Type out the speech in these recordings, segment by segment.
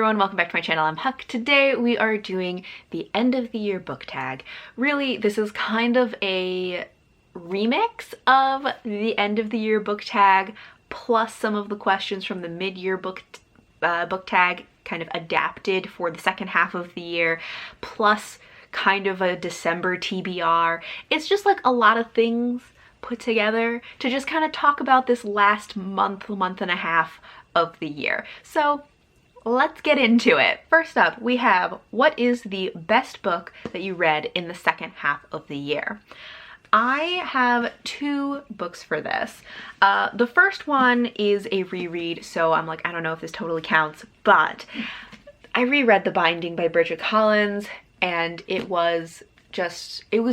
everyone, welcome back to my channel. I'm Huck. Today we are doing the end of the year book tag. Really, this is kind of a remix of the end of the year book tag plus some of the questions from the mid-year book tag kind of adapted for the second half of the year, plus kind of a December TBR. It's just like a lot of things put together to just kind of talk about this last month and a half of the year. So let's get into it. First up, we have, what is the best book that you read in the second half of the year? I have two books for this. The first one is a reread, so I'm like, I don't know if this totally counts, but I reread The Binding by Bridget Collins, and it was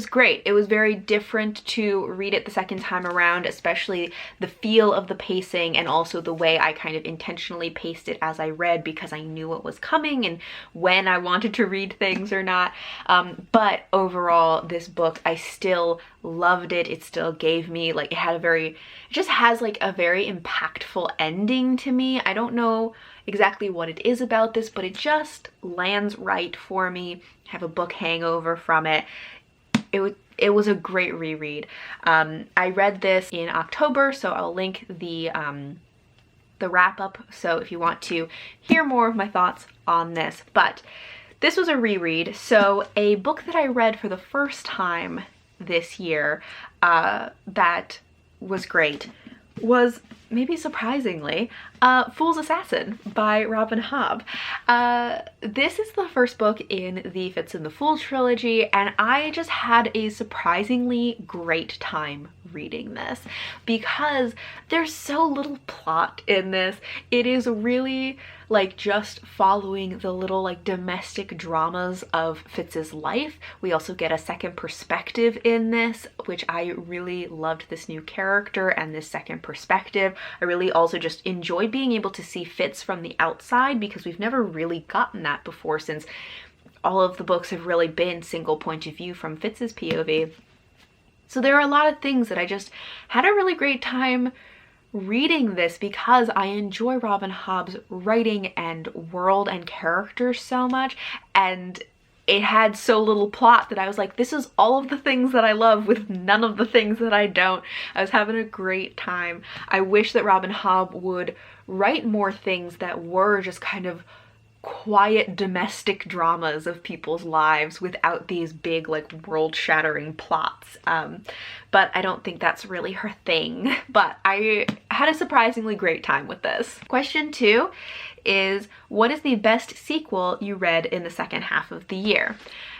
great. It was very different to read it the second time around, especially the feel of the pacing and also the way I kind of intentionally paced it as I read because I knew what was coming and when I wanted to read things or not. But overall, this book, I still loved it. It still gave me, like, it just has like a very impactful ending to me. I don't know exactly what it is about this, but it just lands right for me. I have a book hangover from it. It was a great reread. I read this in October, so I'll link the wrap-up, so if you want to hear more of my thoughts on this. But this was a reread, so a book that I read for the first time this year that was great was, maybe surprisingly, Fool's Assassin by Robin Hobb. This is the first book in the Fitz and the Fool trilogy, and I just had a surprisingly great time reading this because there's so little plot in this. It is really like just following the little like domestic dramas of Fitz's life. We also get a second perspective in this, which I really loved, this new character and this second perspective. I really also just enjoyed being able to see Fitz from the outside because we've never really gotten that before, since all of the books have really been single point of view from Fitz's POV. So there are a lot of things that I just had a really great time reading this because I enjoy Robin Hobb's writing and world and characters so much, and it had so little plot that I was like, this is all of the things that I love with none of the things that I don't. I was having a great time. I wish that Robin Hobb would write more things that were just kind of quiet domestic dramas of people's lives without these big like world-shattering plots. But I don't think that's really her thing. But I had a surprisingly great time with this. Question 2 is, what is the best sequel you read in the second half of the year?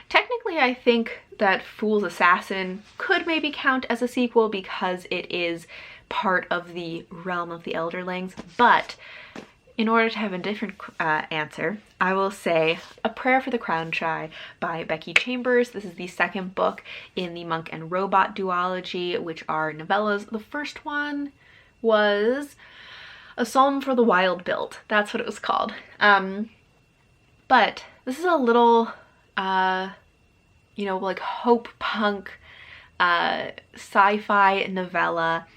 Technically, I think that Fool's Assassin could maybe count as a sequel because it is part of the realm of the Elderlings, but in order to have a different answer, I will say A Prayer for the Crown Shy by Becky Chambers. This is the second book in the Monk and Robot duology, which are novellas. The first one was A Psalm for the Wild Built. That's what it was called. But this is a little, you know, like hope punk sci-fi novella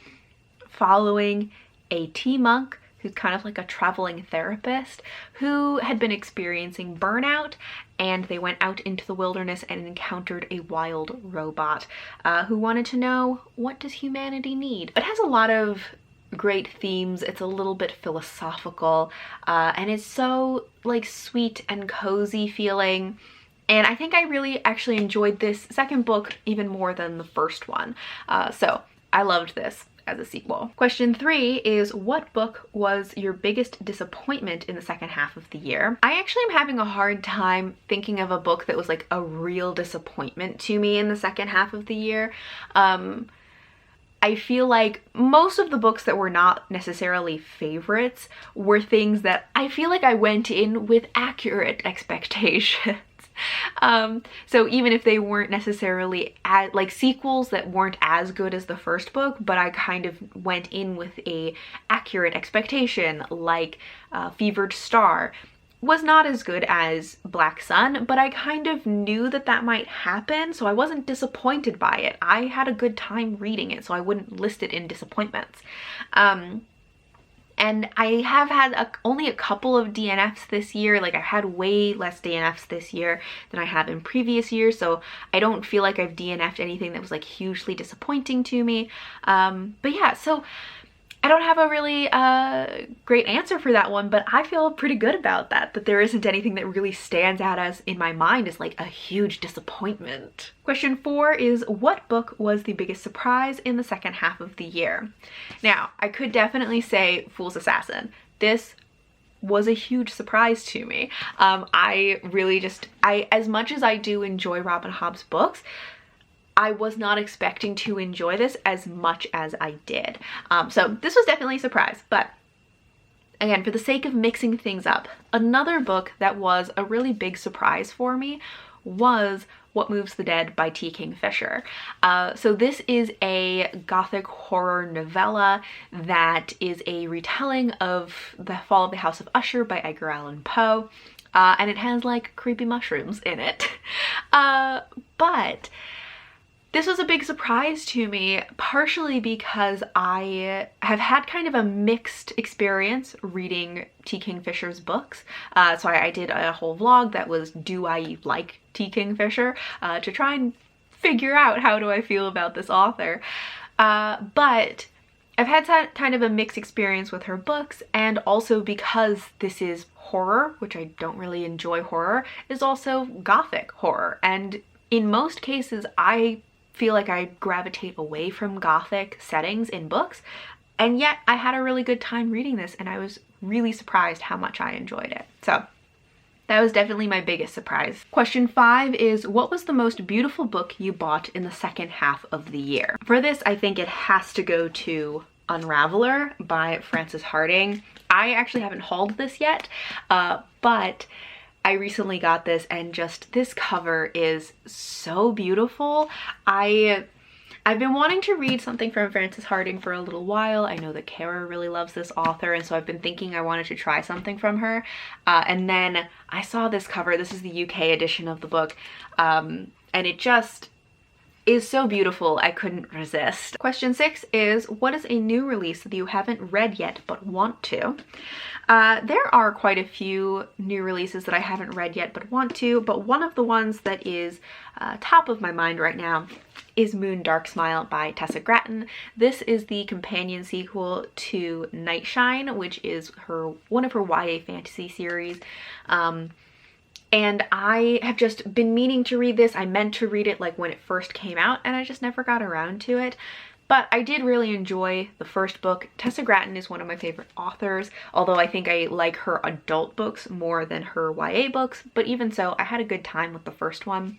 following a tea monk who's kind of like a traveling therapist who had been experiencing burnout, and they went out into the wilderness and encountered a wild robot who wanted to know, what does humanity need? It has a lot of great themes. It's a little bit philosophical, and it's so like sweet and cozy feeling. And I think I really actually enjoyed this second book even more than the first one. So I loved this as a sequel. Question 3 is, what book was your biggest disappointment in the second half of the year? I actually am having a hard time thinking of a book that was like a real disappointment to me in the second half of the year. I feel like most of the books that were not necessarily favorites were things that I feel like I went in with accurate expectations. So even if they weren't necessarily like sequels that weren't as good as the first book, but I kind of went in with a accurate expectation, like Fevered Star was not as good as Black Sun, but I kind of knew that that might happen, so I wasn't disappointed by it. I had a good time reading it, so I wouldn't list it in disappointments. And And I have had only a couple of DNFs this year. Like, I've had way less DNFs this year than I have in previous years, so I don't feel like I've DNF'd anything that was like hugely disappointing to me. But yeah, so I don't have a really great answer for that one, but I feel pretty good about that there isn't anything that really stands out as in my mind as like a huge disappointment. Question 4 is, what book was the biggest surprise in the second half of the year? Now, I could definitely say Fool's Assassin. This was a huge surprise to me. I really as much as I do enjoy Robin Hobb's books, I was not expecting to enjoy this as much as I did. So this was definitely a surprise, but again, for the sake of mixing things up, another book that was a really big surprise for me was What Moves the Dead by KINGFISHER. So this is a gothic horror novella that is a retelling of The Fall of the House of Usher by Edgar Allan Poe. And it has like creepy mushrooms in it. But this was a big surprise to me, partially because I have had kind of a mixed experience reading KINGFISHER's books. So I did a whole vlog that was, do I like KINGFISHER? To try and figure out how do I feel about this author. But I've had kind of a mixed experience with her books, and also because this is horror, which I don't really enjoy horror, is also gothic horror. And in most cases, I feel like I gravitate away from gothic settings in books, and yet I had a really good time reading this, and I was really surprised how much I enjoyed it. So that was definitely my biggest surprise. Question 5 is, what was the most beautiful book you bought in the second half of the year? For this, I think it has to go to Unraveler by Frances Hardinge. I actually haven't hauled this yet, but I recently got this, and just this cover is so beautiful. I've been wanting to read something from Frances Hardinge for a little while. I know that Kara really loves this author, and so I've been thinking I wanted to try something from her. And then I saw this cover. This is the UK edition of the book, and it just is so beautiful, I couldn't resist. Question 6 is, what is a new release that you haven't read yet but want to? There are quite a few new releases that I haven't read yet but want to, but one of the ones that is top of my mind right now is Moon Dark Smile by Tessa Gratton. This is the companion sequel to Nightshine, which is one of her YA fantasy series. And I have just been meaning to read this. I meant to read it like when it first came out, and I just never got around to it. But I did really enjoy the first book. Tessa Gratton is one of my favorite authors, although I think I like her adult books more than her YA books. But even so, I had a good time with the first one.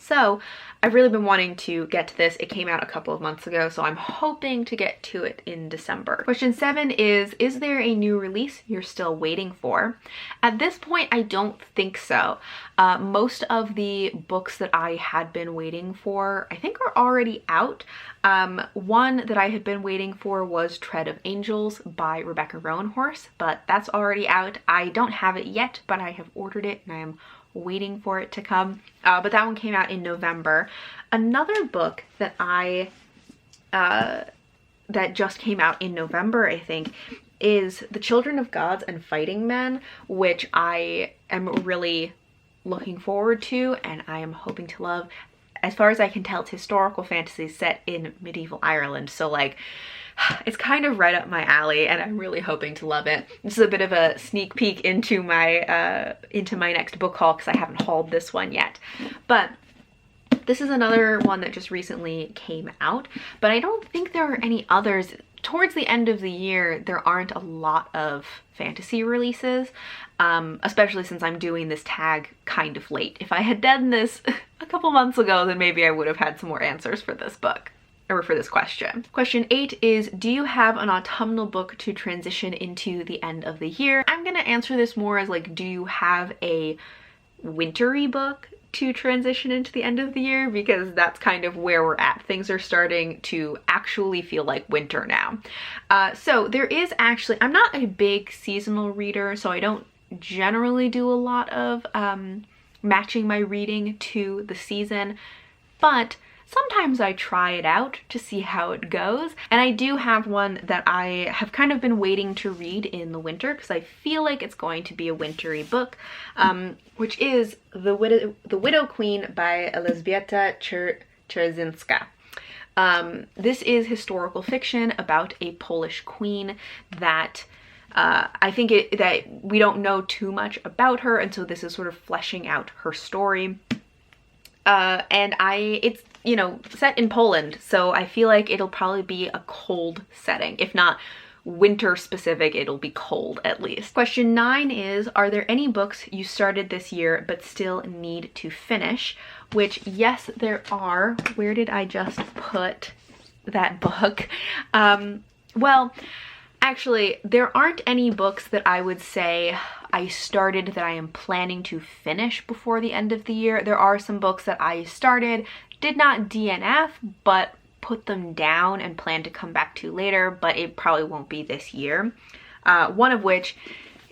So I've really been wanting to get to this. It came out a couple of months ago, so I'm hoping to get to it in December. Question 7 is there a new release you're still waiting for? At this point, I don't think so. Most of the books that I had been waiting for, I think, are already out. One that I had been waiting for was Tread of Angels by Rebecca Roanhorse, but that's already out. I don't have it yet, but I have ordered it, and I am waiting for it to come. But that one came out in November. Another book that that just came out in November, I think, is The Children of Gods and Fighting Men, which I am really looking forward to, and I am hoping to love. As far as I can tell, it's historical fantasy set in medieval Ireland, so like it's kind of right up my alley, and I'm really hoping to love it. This is a bit of a sneak peek into my next book haul, because I haven't hauled this one yet. But this is another one that just recently came out, but I don't think there are any others. Towards the end of the year, there aren't a lot of fantasy releases, especially since I'm doing this tag kind of late. If I had done this a couple months ago, then maybe I would have had some more answers for this book. Or for this question. Question 8 is, do you have an autumnal book to transition into the end of the year? I'm gonna answer this more as like, do you have a wintry book to transition into the end of the year? Because that's kind of where we're at. Things are starting to actually feel like winter now. So there is actually, I'm not a big seasonal reader, so I don't generally do a lot of matching my reading to the season, but Sometimes I try it out to see how it goes, and I do have one that I have kind of been waiting to read in the winter because I feel like it's going to be a wintry book, which is The Widow Queen by Elżbieta Czerzinska. This is historical fiction about a Polish queen that I think that we don't know too much about her, and so this is sort of fleshing out her story. And it's, you know, set in Poland, so I feel like it'll probably be a cold setting. If not winter specific, it'll be cold at least. Question 9 is, are there any books you started this year but still need to finish? Which, yes, there are. Where did I just put that book? Well, actually, there aren't any books that I would say I started that I am planning to finish before the end of the year. There are some books that I started, did not DNF, but put them down and plan to come back to later, but it probably won't be this year. One of which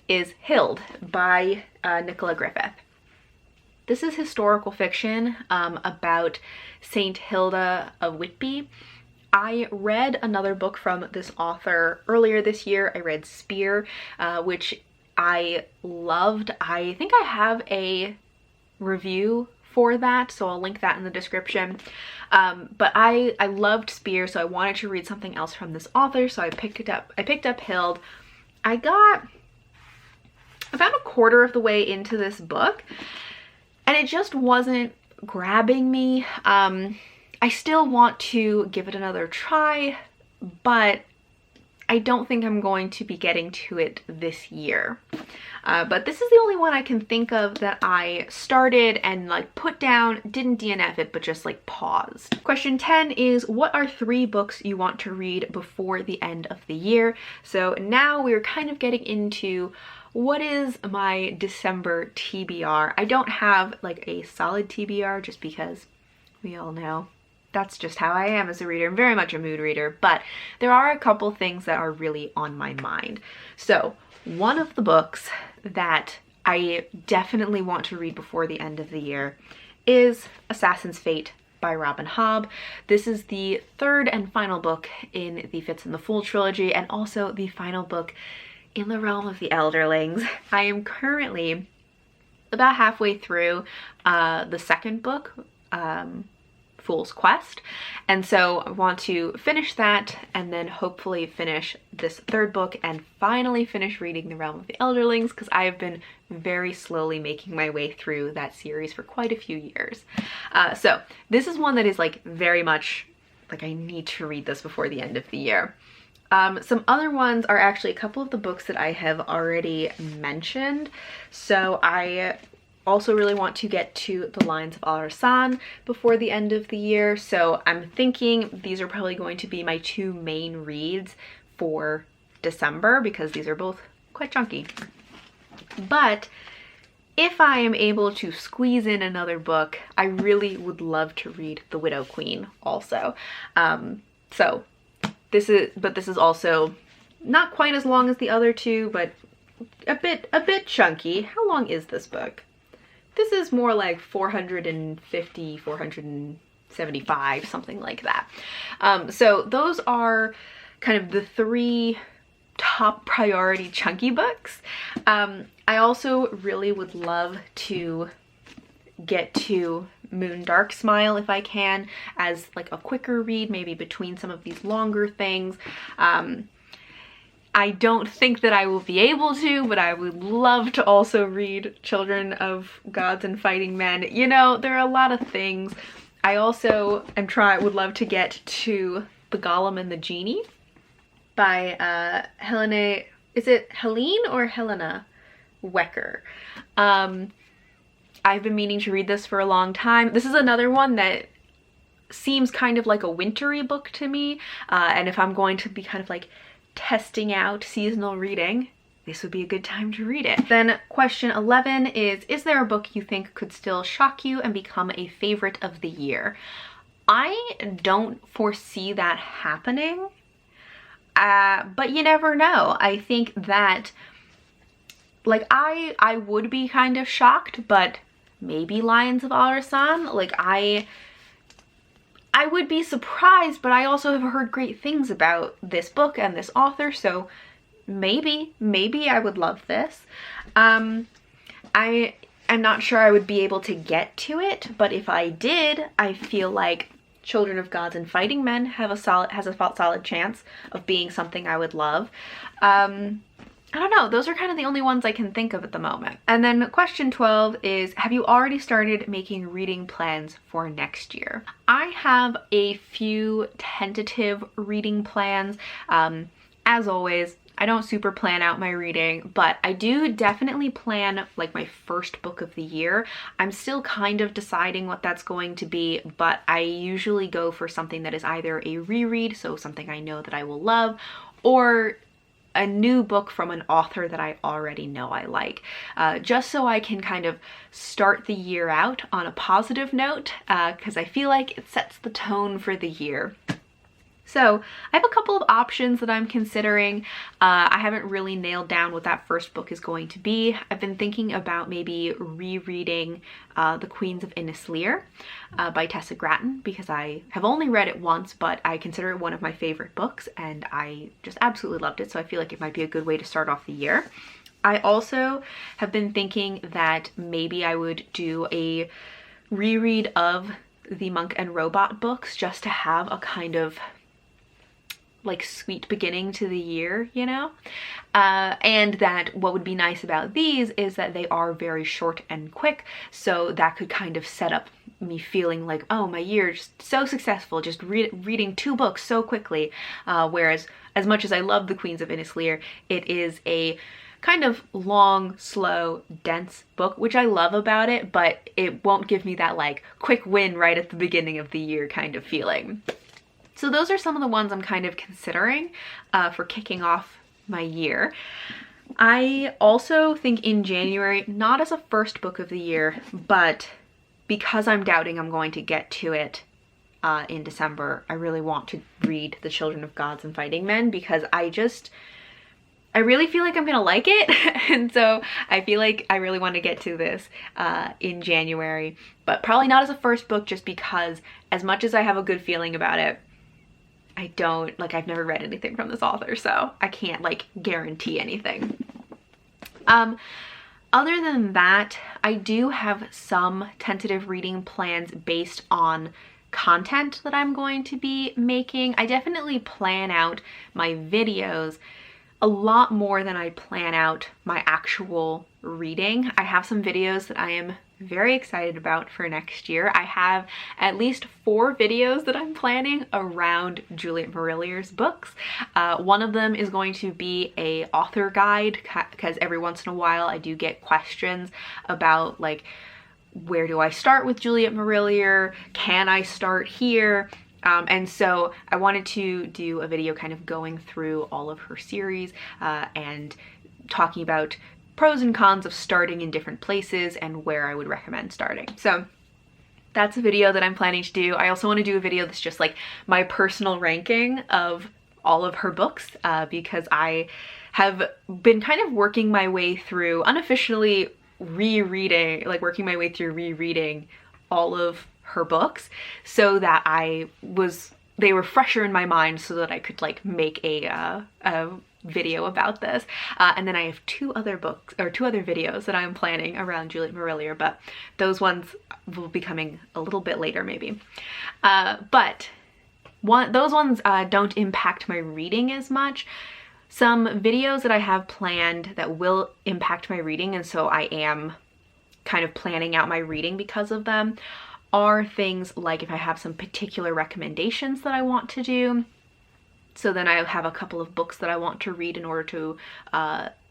is Hild by Nicola Griffith. This is historical fiction about Saint Hilda of Whitby. I read another book from this author earlier this year. I read Spear, which I loved. I think I have a review for that, so I'll link that in the description. But I loved Spear, so I wanted to read something else from this author, so I picked up Hild. I got about a quarter of the way into this book, and it just wasn't grabbing me. I still want to give it another try, but I don't think I'm going to be getting to it this year. But this is the only one I can think of that I started and like put down, didn't DNF it, but just like paused. Question 10 is, what are 3 books you want to read before the end of the year? So now we're kind of getting into what is my December TBR. I don't have like a solid TBR just because we all know that's just how I am as a reader. I'm very much a mood reader, but there are a couple things that are really on my mind. So one of the books that I definitely want to read before the end of the year is Assassin's Fate by Robin Hobb. This is the 3rd and final book in the Fitz and the Fool trilogy, and also the final book in the realm of the Elderlings. I am currently about halfway through the 2nd book, Fool's Quest, and so I want to finish that and then hopefully finish this 3rd book and finally finish reading The Realm of the Elderlings, because I have been very slowly making my way through that series for quite a few years. So this is one that is like very much like I need to read this before the end of the year. Some other ones are actually a couple of the books that I have already mentioned. So I also really want to get to The Lines of Al-Rassan before the end of the year, so I'm thinking these are probably going to be my 2 main reads for December because these are both quite chunky. But if I am able to squeeze in another book, I really would love to read The Widow Queen also. So this is also not quite as long as the other 2, but a bit chunky. How long is this book? This is more like 450, 475, something like that. So those are kind of the 3 top priority chunky books. I also really would love to get to Moon Dark Smile if I can, as like a quicker read, maybe between some of these longer things. I don't think that I will be able to, but I would love to also read Children of Gods and Fighting Men. You know, there are a lot of things. I also would love to get to The Golem and the Genie by Helene, is it Helene or Helena Wecker? I've been meaning to read this for a long time. This is another one that seems kind of like a wintry book to me, and if I'm going to be kind of like testing out seasonal reading, this would be a good time to read it. Then question 11 is there a book you think could still shock you and become a favorite of the year? I don't foresee that happening, but you never know. I think that like I would be kind of shocked, but maybe Lions of Al-Rassan. Like I I would be surprised, but I also have heard great things about this book and this author, so maybe I would love this. I'm not sure I would be able to get to it, but if I did, I feel like Children of Gods and Fighting Men has a solid chance of being something I would love. I don't know, those are kind of the only ones I can think of at the moment. And then question 12 is, have you already started making reading plans for next year? I have a few tentative reading plans. As always, I don't super plan out my reading, but I do definitely plan like my first book of the year. I'm still kind of deciding what that's going to be, but I usually go for something that is either a reread, so something I know that I will love, or a new book from an author that I already know I like, just so I can kind of start the year out on a positive note, because I feel like it sets the tone for the year. So I have a couple of options that I'm considering. I haven't really nailed down what that first book is going to be. I've been thinking about maybe rereading The Queens of Innisleer by Tessa Gratton, because I have only read it once, but I consider it one of my favorite books and I just absolutely loved it, so I feel like it might be a good way to start off the year. I also have been thinking that maybe I would do a reread of the Monk and Robot books, just to have a kind of like sweet beginning to the year, you know? And that what would be nice about these is that they are very short and quick, so that could kind of set up me feeling like, oh, my year is so successful, just reading 2 books so quickly. Whereas as much as I love The Queens of Innisleer, it is a kind of long, slow, dense book, which I love about it, but it won't give me that like quick win right at the beginning of the year kind of feeling. So those are some of the ones I'm kind of considering for kicking off my year. I also think in January, not as a first book of the year, but because I'm doubting I'm going to get to it in December, I really want to read The Children of Gods and Fighting Men, because I really feel like I'm gonna like it. And so I feel like I really want to get to this in January, but probably not as a first book, just because as much as I have a good feeling about it, I've never read anything from this author, so I can't like guarantee anything. Other than that, I do have some tentative reading plans based on content that I'm going to be making. I definitely plan out my videos a lot more than I plan out my actual reading. I have some videos that I am very excited about for next year. I have at least 4 videos that I'm planning around Juliet Marillier's books. One of them is going to be a author guide, because every once in a while I do get questions about like, where do I start with Juliet Marillier? Can I start here? And so I wanted to do a video kind of going through all of her series and talking about pros and cons of starting in different places and where I would recommend starting. So that's a video that I'm planning to do. I also want to do a video that's just like my personal ranking of all of her books, because I have been kind of working my way through, unofficially working my way through rereading all of her books, so that they were fresher in my mind, so that I could like make a video about this. And then I have 2 other videos that I'm planning around Juliet Marillier, but those ones will be coming a little bit later maybe. But those ones don't impact my reading as much. Some videos that I have planned that will impact my reading, and so I am kind of planning out my reading because of them, are things like if I have some particular recommendations that I want to do. So then I have a couple of books that I want to read in order to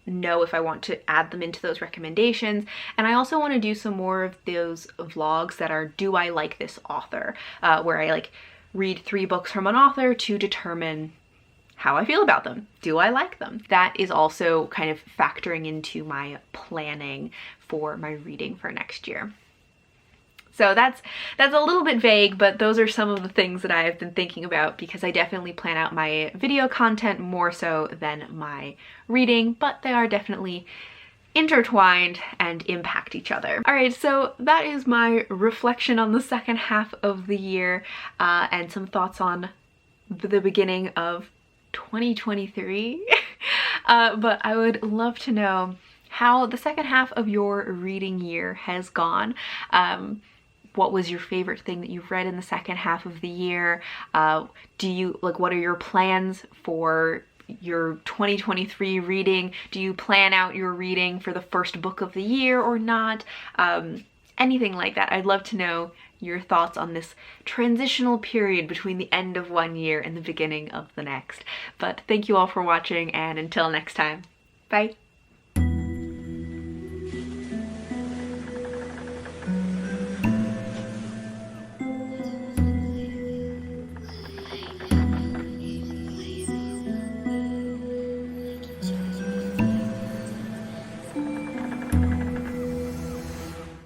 know if I want to add them into those recommendations. And I also want to do some more of those vlogs that are, do I like this author? Where I like read 3 books from an author to determine how I feel about them. Do I like them? That is also kind of factoring into my planning for my reading for next year. So that's a little bit vague, but those are some of the things that I have been thinking about, because I definitely plan out my video content more so than my reading, but they are definitely intertwined and impact each other. All right, so that is my reflection on the second half of the year and some thoughts on the beginning of 2023. But I would love to know how the second half of your reading year has gone. What was your favorite thing that you've read in the second half of the year? What are your plans for your 2023 reading? Do you plan out your reading for the first book of the year or not? Anything like that. I'd love to know your thoughts on this transitional period between the end of one year and the beginning of the next. But thank you all for watching, and until next time, bye.